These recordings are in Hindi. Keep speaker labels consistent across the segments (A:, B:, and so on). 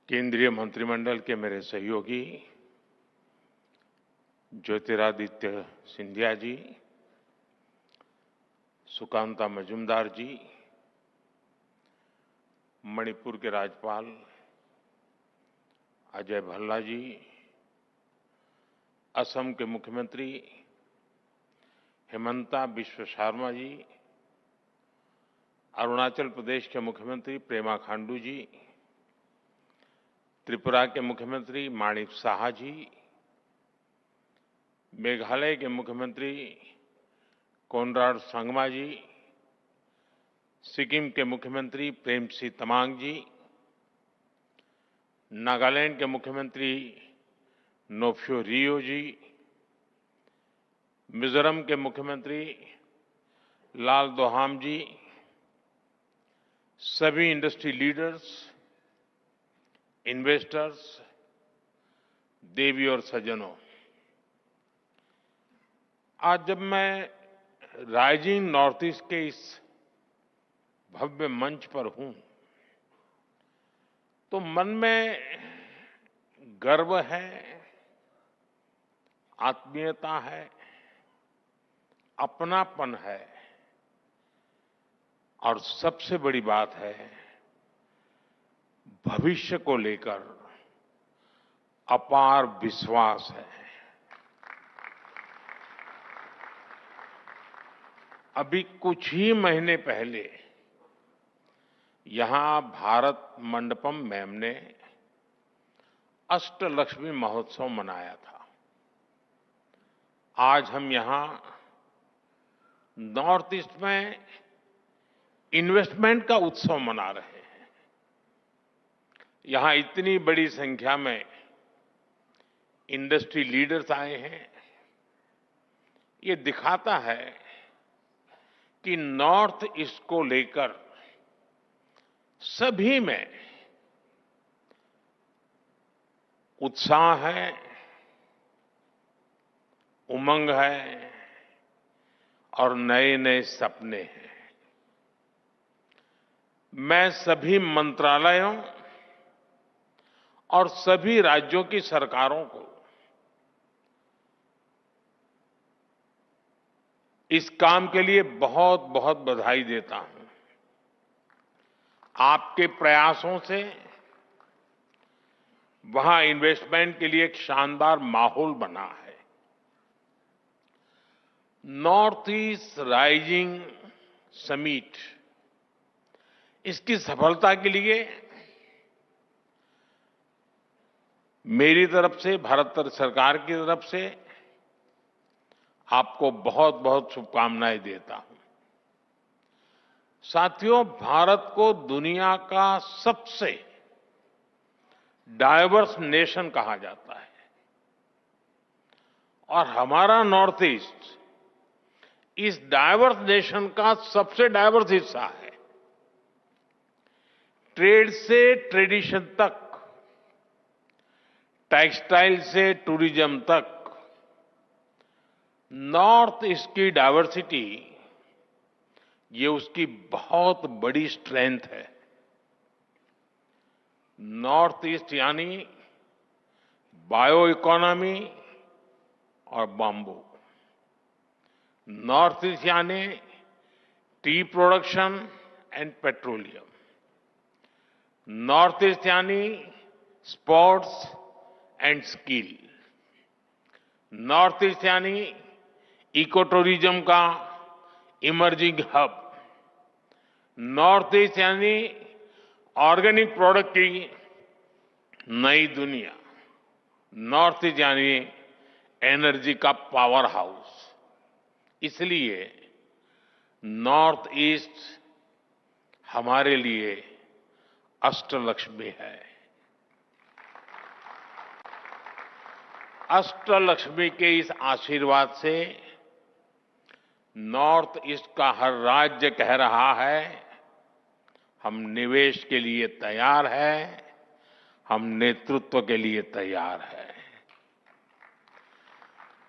A: केंद्रीय मंत्रिमंडल के मेरे सहयोगी ज्योतिरादित्य सिंधिया जी, सुकांता मजूमदार जी, मणिपुर के राज्यपाल अजय भल्ला जी, असम के मुख्यमंत्री हिमंता बिश्व शर्मा जी, अरुणाचल प्रदेश के मुख्यमंत्री पेमा खांडू जी, त्रिपुरा के मुख्यमंत्री माणिक साहा जी, मेघालय के मुख्यमंत्री कोनराड संगमा जी, सिक्किम के मुख्यमंत्री प्रेमसिंह तमांग जी, नागालैंड के मुख्यमंत्री नोफ्यो रियो जी, मिजोरम के मुख्यमंत्री लालदोहाम जी, सभी इंडस्ट्री लीडर्स, इन्वेस्टर्स, देवी और सज्जनों, आज जब मैं राइजिंग नॉर्थ ईस्ट के इस भव्य मंच पर हूं, तो मन में गर्व है, आत्मीयता है, अपनापन है और सबसे बड़ी बात है, भविष्य को लेकर अपार विश्वास है। अभी कुछ ही महीने पहले यहां भारत मंडपम मैम ने अष्टलक्ष्मी महोत्सव मनाया था। आज हम यहां नॉर्थ ईस्ट में इन्वेस्टमेंट का उत्सव मना रहे हैं। यहां इतनी बड़ी संख्या में इंडस्ट्री लीडर्स आए हैं। ये दिखाता है कि नॉर्थ ईस्ट को लेकर सभी में उत्साह है, उमंग है और नए नए सपने हैं। मैं सभी मंत्रालयों और सभी राज्यों की सरकारों को इस काम के लिए बहुत बहुत बधाई देता हूं। आपके प्रयासों से वहां इन्वेस्टमेंट के लिए एक शानदार माहौल बना है। नॉर्थ ईस्ट राइजिंग समिट, इसकी सफलता के लिए मेरी तरफ से, भारत सरकार की तरफ से आपको बहुत बहुत शुभकामनाएं देता हूं। साथियों, भारत को दुनिया का सबसे डाइवर्स नेशन कहा जाता है और हमारा नॉर्थ ईस्ट इस डाइवर्स नेशन का सबसे डाइवर्स हिस्सा है। ट्रेड से ट्रेडिशन तक, टेक्सटाइल से टूरिज्म तक, नॉर्थ ईस्ट की डाइवर्सिटी, ये उसकी बहुत बड़ी स्ट्रेंथ है। नॉर्थ ईस्ट यानी बायो इकोनॉमी और बाम्बू, नॉर्थ ईस्ट यानी tea production and petroleum, North East यानी sports and skill, North East यानी इको टूरिज्म का इमर्जिंग हब, नॉर्थ ईस्ट यानी ऑर्गेनिक प्रोडक्ट की नई दुनिया, नॉर्थ ईस्ट यानी एनर्जी का पावर हाउस। इसलिए नॉर्थ ईस्ट हमारे लिए अष्टलक्ष्मी है। अष्टलक्ष्मी के इस आशीर्वाद से नॉर्थ ईस्ट का हर राज्य कह रहा है, हम निवेश के लिए तैयार हैं, हम नेतृत्व के लिए तैयार हैं।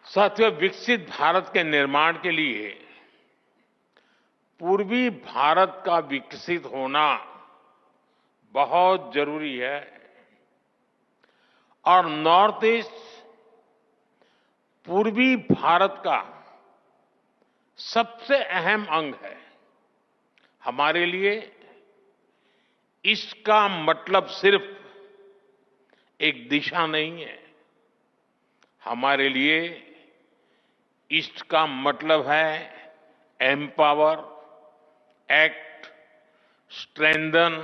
A: साथियों, विकसित भारत के निर्माण के लिए पूर्वी भारत का विकसित होना बहुत जरूरी है। और नॉर्थ ईस्ट पूर्वी भारत का सबसे अहम अंग है। हमारे लिए इसका मतलब सिर्फ एक दिशा नहीं है। हमारे लिए ईस्ट का मतलब है empower, act, strengthen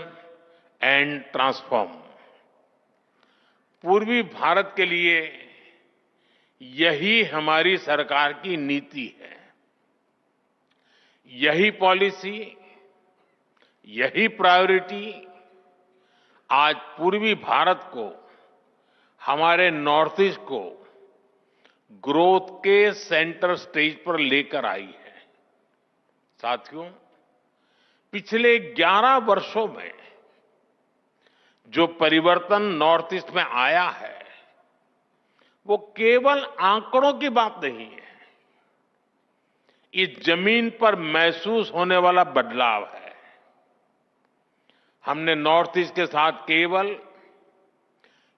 A: and transform. पूर्वी भारत के लिए यही हमारी सरकार की नीति है। यही पॉलिसी, यही प्रायोरिटी आज पूर्वी भारत को, हमारे नॉर्थ ईस्ट को ग्रोथ के सेंटर स्टेज पर लेकर आई है। साथियों, पिछले 11 वर्षों में जो परिवर्तन नॉर्थ ईस्ट में आया है, वो केवल आंकड़ों की बात नहीं है। इस जमीन पर महसूस होने वाला बदलाव है। हमने नॉर्थ ईस्ट के साथ केवल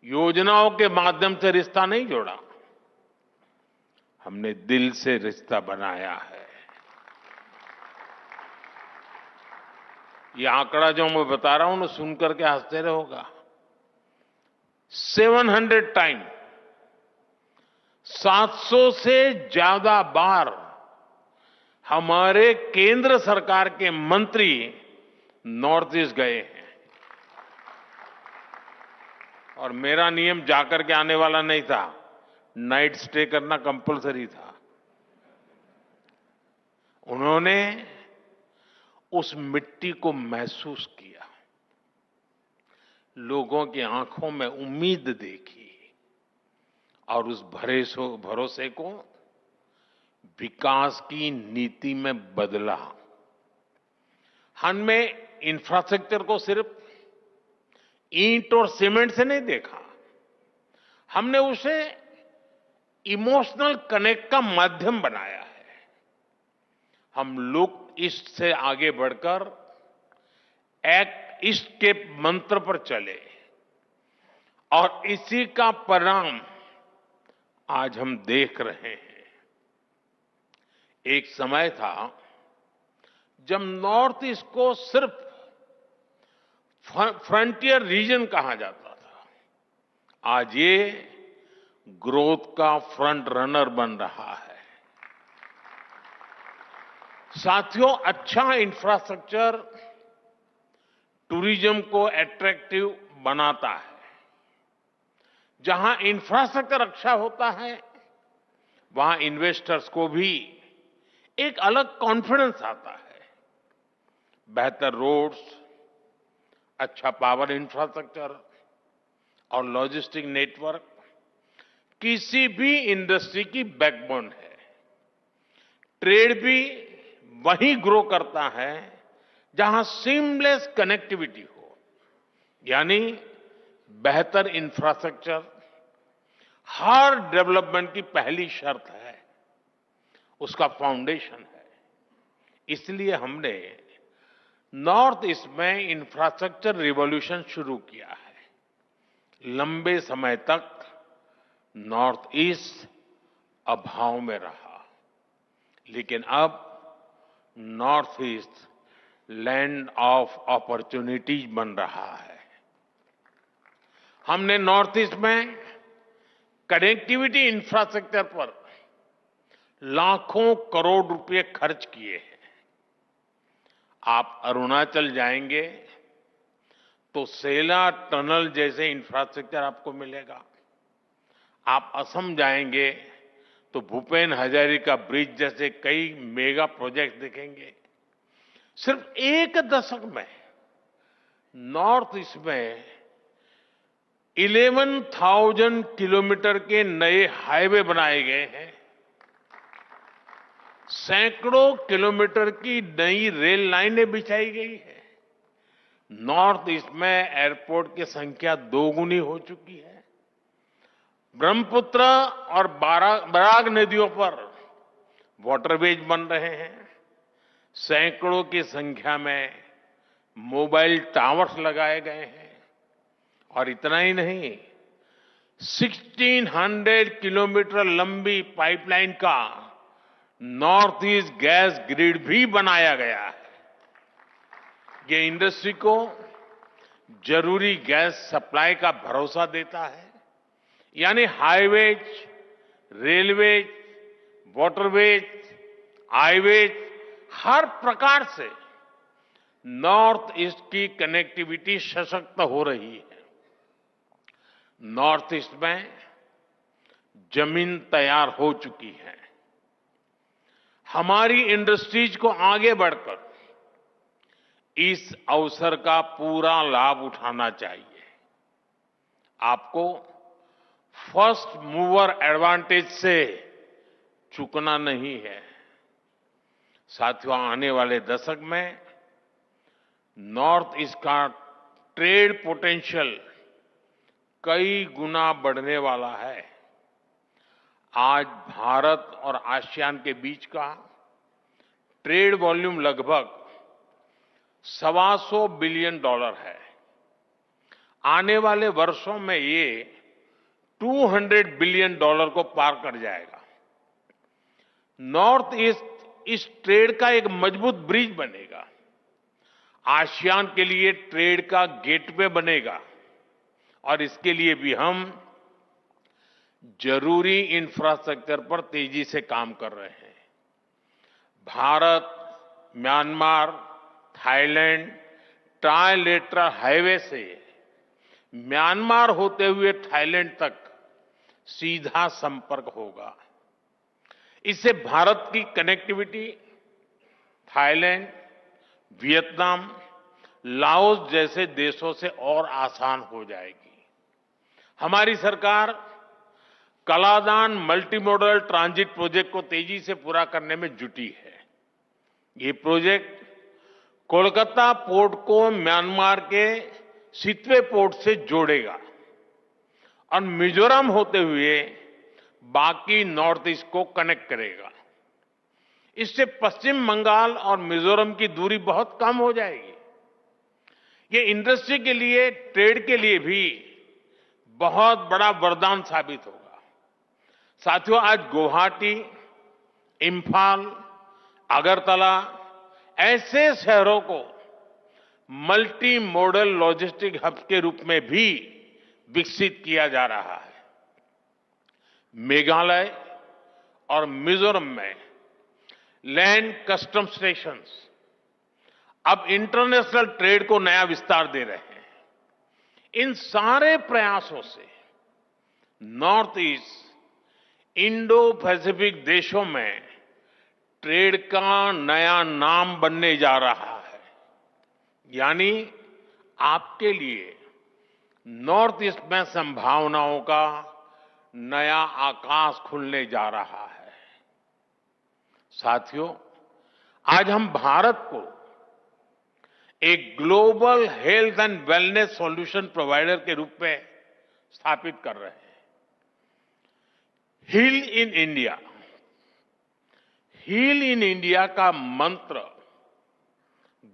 A: योजनाओं के माध्यम से रिश्ता नहीं जोड़ा, हमने दिल से रिश्ता बनाया है। ये आंकड़ा जो मैं बता रहा हूं ना, सुनकर के आश्चर्य होगा। 700 टाइम, 700 से ज्यादा बार हमारे केंद्र सरकार के मंत्री नॉर्थ ईस्ट गए हैं। और मेरा नियम जाकर के आने वाला नहीं था, नाइट स्टे करना कंपलसरी था। उन्होंने उस मिट्टी को महसूस किया, लोगों की आंखों में उम्मीद देखी और उस भरोसे को विकास की नीति में बदला। हमने इंफ्रास्ट्रक्चर को सिर्फ ईंट और सीमेंट से नहीं देखा, हमने उसे इमोशनल कनेक्ट का माध्यम बनाया है। हम लुक ईस्ट से आगे बढ़कर एक्ट ईस्ट के मंत्र पर चले और इसी का परिणाम आज हम देख रहे हैं। एक समय था जब नॉर्थ ईस्ट को सिर्फ फ्रंटियर रीजन कहा जाता था। आज ये ग्रोथ का फ्रंट रनर बन रहा है। साथियों, अच्छा इंफ्रास्ट्रक्चर टूरिज्म को अट्रैक्टिव बनाता है। जहां इंफ्रास्ट्रक्चर अच्छा होता है, वहां इन्वेस्टर्स को भी एक अलग कॉन्फिडेंस आता है। बेहतर रोड्स, अच्छा पावर इंफ्रास्ट्रक्चर और लॉजिस्टिक नेटवर्क किसी भी इंडस्ट्री की बैकबोन है। ट्रेड भी वहीं ग्रो करता है जहां सीमलेस कनेक्टिविटी हो, यानी बेहतर इंफ्रास्ट्रक्चर हर डेवलपमेंट की पहली शर्त है, उसका फाउंडेशन है। इसलिए हमने नॉर्थ ईस्ट में इंफ्रास्ट्रक्चर रिवॉल्यूशन शुरू किया है। लंबे समय तक नॉर्थ ईस्ट अभाव में रहा, लेकिन अब north east land of opportunities बन रहा है। हमने नॉर्थ ईस्ट में कनेक्टिविटी इंफ्रास्ट्रक्चर पर लाखों करोड़ रुपए खर्च किए हैं। आप अरुणाचल जाएंगे तो सेला टनल जैसे इंफ्रास्ट्रक्चर आपको मिलेगा। आप असम जाएंगे तो भूपेन हजारिका ब्रिज जैसे कई मेगा प्रोजेक्ट दिखेंगे। सिर्फ एक दशक में नॉर्थ ईस्ट में 11,000 किलोमीटर के नए हाईवे बनाए गए हैं। सैकड़ों किलोमीटर की नई रेल लाइनें बिछाई गई है। नॉर्थ ईस्ट में एयरपोर्ट की संख्या दोगुनी हो चुकी है। ब्रह्मपुत्र और बराग नदियों पर वाटरवेज बन रहे हैं। सैकड़ों की संख्या में मोबाइल टावर्स लगाए गए हैं। और इतना ही नहीं, 1600 किलोमीटर लंबी पाइपलाइन का नॉर्थ ईस्ट गैस ग्रिड भी बनाया गया है। ये इंडस्ट्री को जरूरी गैस सप्लाई का भरोसा देता है। यानी हाईवेज, रेलवेज, वाटरवेज, हाईवेज, हर प्रकार से नॉर्थ ईस्ट की कनेक्टिविटी सशक्त हो रही है। नॉर्थ ईस्ट में जमीन तैयार हो चुकी है। हमारी इंडस्ट्रीज को आगे बढ़कर इस अवसर का पूरा लाभ उठाना चाहिए। आपको फर्स्ट मूवर एडवांटेज से चूकना नहीं है। साथियों, आने वाले दशक में नॉर्थ ईस्ट का ट्रेड पोटेंशियल कई गुना बढ़ने वाला है। आज भारत और आसियान के बीच का ट्रेड वॉल्यूम लगभग $125 बिलियन है। आने वाले वर्षों में ये $200 बिलियन को पार कर जाएगा। नॉर्थ ईस्ट इस ट्रेड का एक मजबूत ब्रिज बनेगा, आसियान के लिए ट्रेड का गेटवे बनेगा और इसके लिए भी हम जरूरी इंफ्रास्ट्रक्चर पर तेजी से काम कर रहे हैं। Bharat, Myanmar, Thailand trilateral highway से म्यांमार होते हुए थाईलैंड तक सीधा संपर्क होगा। इससे भारत की कनेक्टिविटी थाईलैंड, वियतनाम, लाओस जैसे देशों से और आसान हो जाएगी। हमारी सरकार Kaladan multi modal transit project को तेजी से पूरा करने में जुटी है। ये प्रोजेक्ट कोलकाता पोर्ट को म्यांमार के सितवे पोर्ट से जोड़ेगा और मिजोरम होते हुए बाकी नॉर्थ ईस्ट को कनेक्ट करेगा। इससे पश्चिम बंगाल और मिजोरम की दूरी बहुत कम हो जाएगी। ये इंडस्ट्री के लिए, ट्रेड के लिए भी बहुत बड़ा वरदान साबित होगा। साथियों, आज गुवाहाटी, इंफाल, अगरतला ऐसे शहरों को मल्टी मॉडल लॉजिस्टिक हब के रूप में भी विकसित किया जा रहा है। मेघालय और मिजोरम में लैंड कस्टम स्टेशंस अब इंटरनेशनल ट्रेड को नया विस्तार दे रहे हैं। इन सारे प्रयासों से नॉर्थ ईस्ट इंडो पैसिफिक देशों में ट्रेड का नया नाम बनने जा रहा है। यानी आपके लिए नॉर्थ ईस्ट में संभावनाओं का नया आकाश खुलने जा रहा है। साथियों, आज हम भारत को एक global health and wellness solution provider के रूप में स्थापित कर रहे हैं। Heal in India, heal in India का मंत्र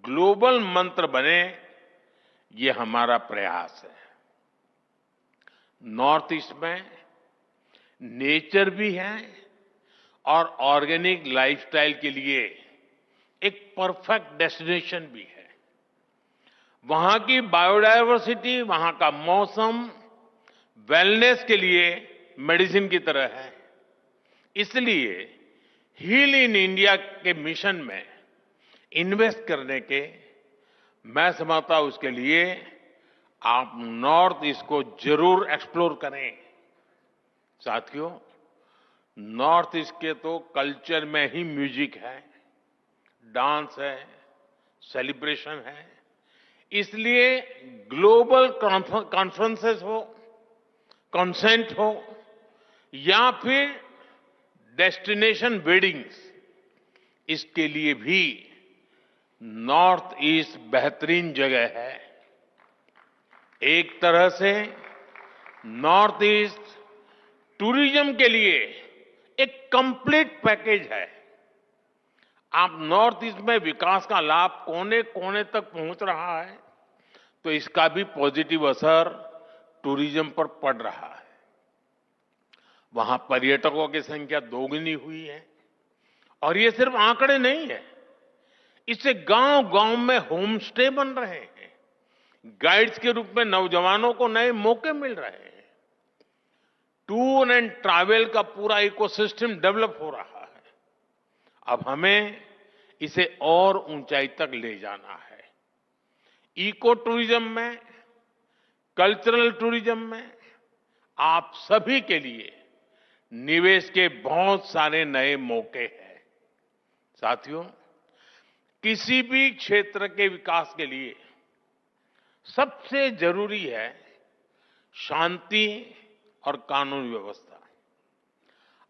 A: ग्लोबल मंत्र बने, ये हमारा प्रयास है। नॉर्थ ईस्ट में नेचर भी है और ऑर्गेनिक लाइफस्टाइल के लिए एक परफेक्ट डेस्टिनेशन भी है। वहां की बायोडायवर्सिटी, वहां का मौसम वेलनेस के लिए मेडिसिन की तरह है। इसलिए हील इन इंडिया के मिशन में इन्वेस्ट करने के, मैं समझता हूं उसके लिए आप नॉर्थ ईस्ट को जरूर एक्सप्लोर करें। साथियों, नॉर्थ ईस्ट के तो कल्चर में ही म्यूजिक है, डांस है, सेलिब्रेशन है। इसलिए ग्लोबल कॉन्फ्रेंसेस हो, कॉन्सेंट हो या फिर डेस्टिनेशन वेडिंग्स, इसके लिए भी नॉर्थ ईस्ट बेहतरीन जगह है। एक तरह से नॉर्थ ईस्ट टूरिज्म के लिए एक कंप्लीट पैकेज है। आप नॉर्थ ईस्ट में विकास का लाभ कोने कोने तक पहुंच रहा है, तो इसका भी पॉजिटिव असर टूरिज्म पर पड़ रहा है। वहां पर्यटकों की संख्या दोगुनी हुई है। और ये सिर्फ आंकड़े नहीं है, इससे गांव-गांव में होम स्टे बन रहे हैं। गाइड्स के रूप में नौजवानों को नए मौके मिल रहे हैं। टूर एंड ट्रैवल का पूरा इकोसिस्टम डेवलप हो रहा है। अब हमें इसे और ऊंचाई तक ले जाना है। इको टूरिज्म में, कल्चरल टूरिज्म में आप सभी के लिए निवेश के बहुत सारे नए मौके हैं। साथियों, किसी भी क्षेत्र के विकास के लिए सबसे जरूरी है शांति और कानून व्यवस्था।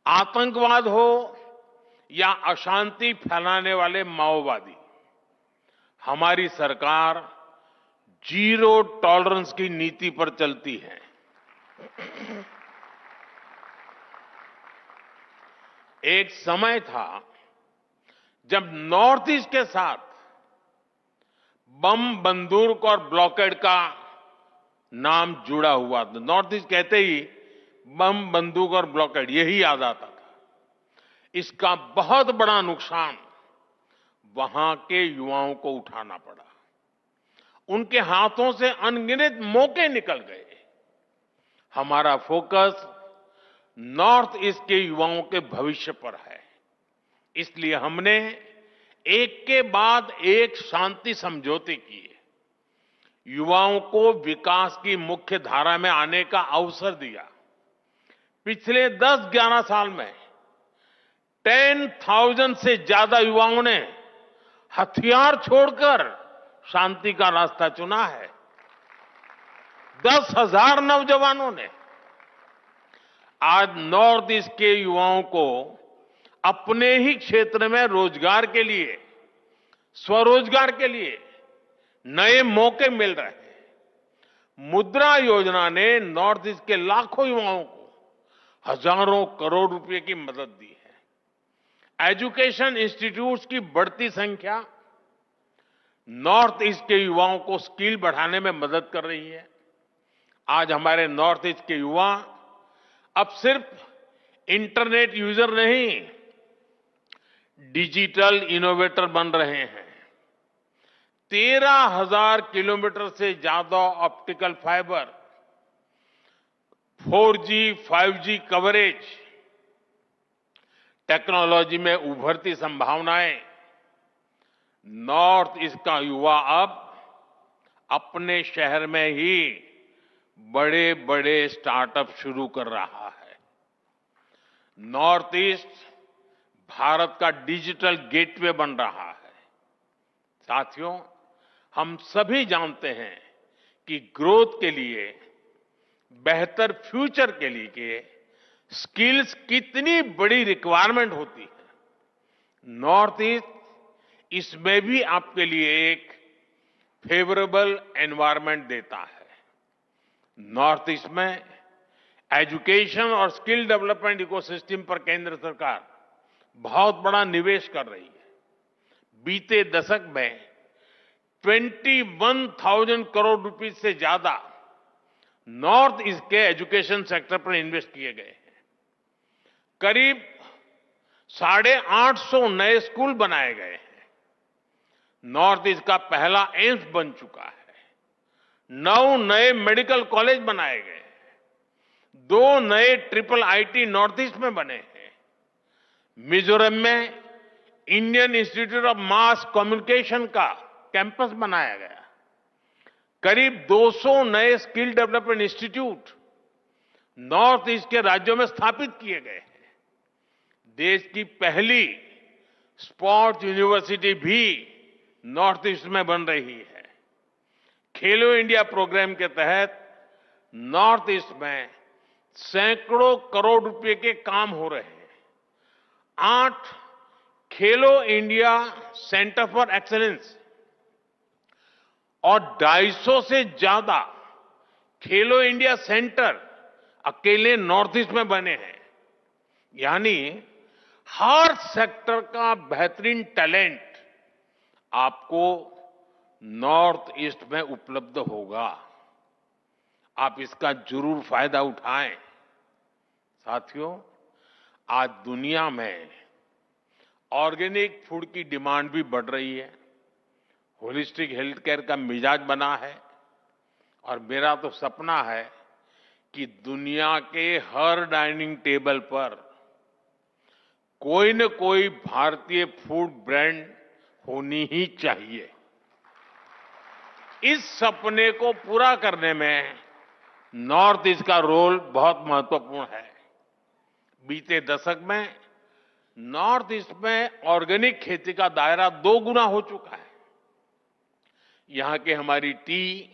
A: आतंकवाद हो या अशांति फैलाने वाले माओवादी, हमारी सरकार जीरो टॉलरेंस की नीति पर चलती है। एक समय था जब नॉर्थ ईस्ट के साथ बम, बंदूक और ब्लॉकेड का नाम जुड़ा हुआ था। नॉर्थ ईस्ट कहते ही बम, बंदूक और ब्लॉकेड यही याद आता था। इसका बहुत बड़ा नुकसान वहां के युवाओं को उठाना पड़ा। उनके हाथों से अनगिनत मौके निकल गए। हमारा फोकस नॉर्थ ईस्ट के युवाओं के भविष्य पर है। इसलिए हमने एक के बाद एक शांति समझौते किए, युवाओं को विकास की मुख्य धारा में आने का अवसर दिया। पिछले 10-11 साल में 10,000 से ज्यादा युवाओं ने हथियार छोड़कर शांति का रास्ता चुना है। 10,000 नौजवानों ने। आज नॉर्थ ईस्ट के युवाओं को अपने ही क्षेत्र में रोजगार के लिए, स्वरोजगार के लिए नए मौके मिल रहे हैं। मुद्रा योजना ने नॉर्थ ईस्ट के लाखों युवाओं को हजारों करोड़ रुपए की मदद दी है। एजुकेशन इंस्टीट्यूट्स की बढ़ती संख्या नॉर्थ ईस्ट के युवाओं को स्किल बढ़ाने में मदद कर रही है। आज हमारे नॉर्थ ईस्ट के युवा अब सिर्फ इंटरनेट यूजर नहीं, डिजिटल इनोवेटर बन रहे हैं। 13,000 किलोमीटर से ज्यादा optical fibre, 4G, 5G coverage, technology में उभरती संभावनाएं। नॉर्थ ईस्ट का युवा अब अपने शहर में ही बड़े बड़े स्टार्टअप शुरू कर रहा है। नॉर्थ ईस्ट भारत का डिजिटल गेटवे बन रहा है। साथियों, हम सभी जानते हैं कि ग्रोथ के लिए, बेहतर फ्यूचर के लिए स्किल्स कितनी बड़ी रिक्वायरमेंट होती है। नॉर्थ ईस्ट इसमें भी आपके लिए एक फेवरेबल एनवायरनमेंट देता है। नॉर्थ ईस्ट में एजुकेशन और स्किल डेवलपमेंट इकोसिस्टम पर केंद्र सरकार बहुत बड़ा निवेश कर रही है। बीते दशक में 21,000 करोड़ रुपए से ज्यादा नॉर्थ ईस्ट के एजुकेशन सेक्टर पर इन्वेस्ट किए गए हैं। करीब 850 नए स्कूल बनाए गए हैं। नॉर्थ ईस्ट का पहला एम्स बन चुका है। 9 नए मेडिकल कॉलेज बनाए गए हैं। 2 नए ट्रिपल आईटी नॉर्थ ईस्ट में बने हैं। मिजोरम में Indian institute of mass communication का कैंपस बनाया गया। करीब 200 नए skill development institute north east के राज्यों में स्थापित किए गए हैं। देश की पहली स्पोर्ट्स यूनिवर्सिटी भी नॉर्थ ईस्ट में बन रही है। खेलो इंडिया प्रोग्राम के तहत नॉर्थ ईस्ट में सैकड़ों करोड़ रुपए के काम हो रहे हैं। 8 खेलो इंडिया सेंटर फॉर एक्सीलेंस और 250 से ज्यादा खेलो इंडिया सेंटर अकेले नॉर्थ ईस्ट में बने हैं। यानी हर सेक्टर का बेहतरीन टैलेंट आपको नॉर्थ ईस्ट में उपलब्ध होगा। आप इसका जरूर फायदा उठाएं। साथियों, आज दुनिया में ऑर्गेनिक फूड की डिमांड भी बढ़ रही है। होलिस्टिक हेल्थ केयर का मिजाज बना है और मेरा तो सपना है कि दुनिया के हर डाइनिंग टेबल पर कोई न कोई भारतीय फूड ब्रांड होनी ही चाहिए। इस सपने को पूरा करने में नॉर्थ ईस्ट का रोल बहुत महत्वपूर्ण है। बीते दशक में नॉर्थ ईस्ट में ऑर्गेनिक खेती का दायरा 2 गुना हो चुका है। यहां की हमारी टी,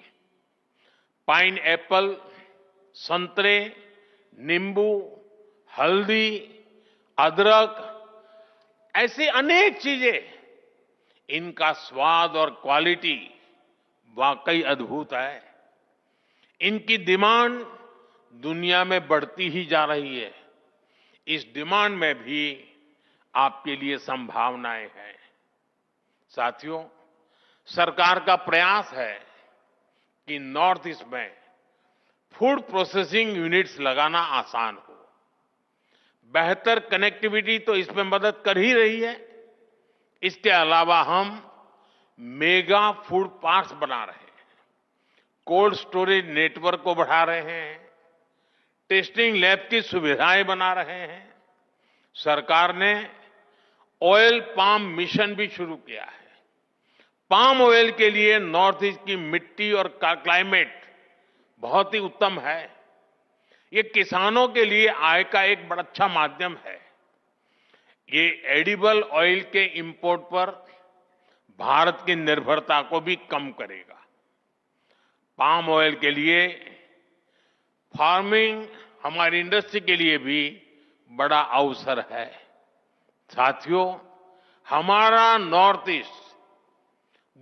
A: पाइन एप्पल, संतरे, नींबू, हल्दी, अदरक, ऐसी अनेक चीजें, इनका स्वाद और क्वालिटी वाकई अद्भुत है। इनकी डिमांड दुनिया में बढ़ती ही जा रही है। इस डिमांड में भी आपके लिए संभावनाएं हैं। साथियों, सरकार का प्रयास है कि नॉर्थ ईस्ट में फूड प्रोसेसिंग यूनिट्स लगाना आसान हो। बेहतर कनेक्टिविटी तो इसमें मदद कर ही रही है। इसके अलावा हम मेगा फूड पार्क्स बना रहे हैं, कोल्ड स्टोरेज नेटवर्क को बढ़ा रहे हैं, टेस्टिंग लैब की सुविधाएं बना रहे हैं। सरकार ने ऑयल पाम मिशन भी शुरू किया है। पाम ऑयल के लिए नॉर्थ ईस्ट की मिट्टी और क्लाइमेट बहुत ही उत्तम है। ये किसानों के लिए आय का एक बड़ा अच्छा माध्यम है। ये एडिबल ऑयल के इंपोर्ट पर भारत की निर्भरता को भी कम करेगा। पाम ऑयल के लिए फार्मिंग हमारी इंडस्ट्री के लिए भी बड़ा अवसर है। साथियों, हमारा नॉर्थ ईस्ट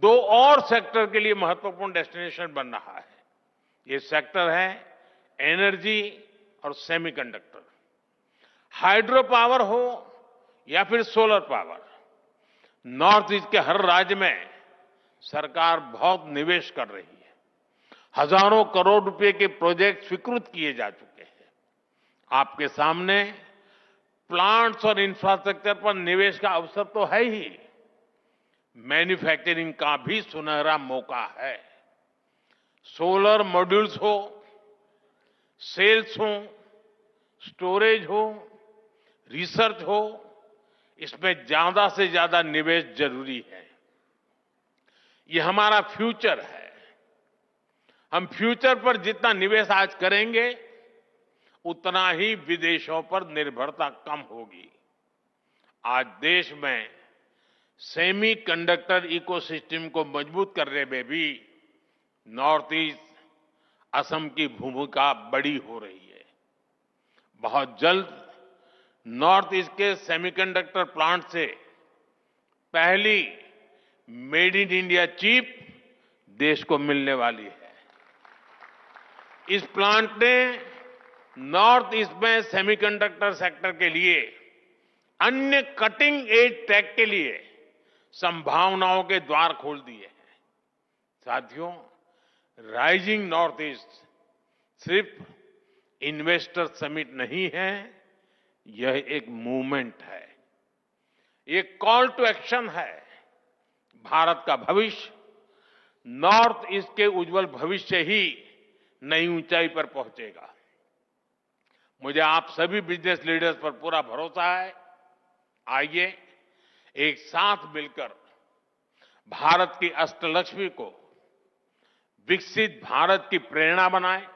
A: 2 और सेक्टर के लिए महत्वपूर्ण डेस्टिनेशन बन रहा है। ये सेक्टर है एनर्जी और सेमीकंडक्टर। हाइड्रो पावर हो या फिर सोलर पावर, नॉर्थ ईस्ट के हर राज्य में सरकार बहुत निवेश कर रही है। हजारों करोड़ रुपए के प्रोजेक्ट स्वीकृत किए जा चुके हैं। आपके सामने प्लांट्स और इंफ्रास्ट्रक्चर पर निवेश का अवसर तो है ही, मैन्युफैक्चरिंग का भी सुनहरा मौका है। सोलर मॉड्यूल्स हो, सेल्स हो, स्टोरेज हो, रिसर्च हो, इसमें ज्यादा से ज्यादा निवेश जरूरी है। ये हमारा फ्यूचर है। हम फ्यूचर पर जितना निवेश आज करेंगे, उतना ही विदेशों पर निर्भरता कम होगी। आज देश में सेमीकंडक्टर इकोसिस्टम को मजबूत करने में भी नॉर्थ ईस्ट, असम की भूमिका बड़ी हो रही है। बहुत जल्द नॉर्थ ईस्ट के सेमीकंडक्टर प्लांट से पहली मेड इन इंडिया चिप देश को मिलने वाली है। इस प्लांट ने नॉर्थ ईस्ट में सेमीकंडक्टर सेक्टर के लिए अन्य कटिंग एज टेक के लिए संभावनाओं के द्वार खोल दिए हैं। साथियों, राइजिंग नॉर्थ ईस्ट सिर्फ इन्वेस्टर समिट नहीं है, यह एक मूवमेंट है। ये कॉल टू एक्शन है। भारत का भविष्य नॉर्थ ईस्ट के उज्जवल भविष्य ही नई ऊंचाई पर पहुंचेगा। मुझे आप सभी बिजनेस लीडर्स पर पूरा भरोसा है। आइए एक साथ मिलकर भारत की अष्टलक्ष्मी को विकसित भारत की प्रेरणा बनाएं।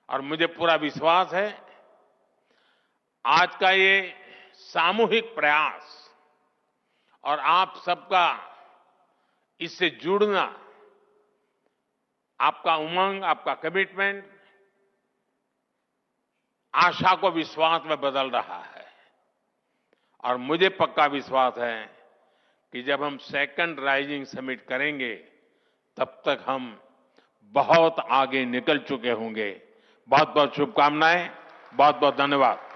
A: और मुझे पूरा विश्वास है, आज का ये सामूहिक प्रयास और आप सबका इससे जुड़ना, आपका उमंग, आपका कमिटमेंट आशा को विश्वास में बदल रहा है। और मुझे पक्का विश्वास है कि जब हम सेकंड राइजिंग समिट करेंगे, तब तक हम बहुत आगे निकल चुके होंगे। बहुत बहुत शुभकामनाएं, बहुत बहुत धन्यवाद।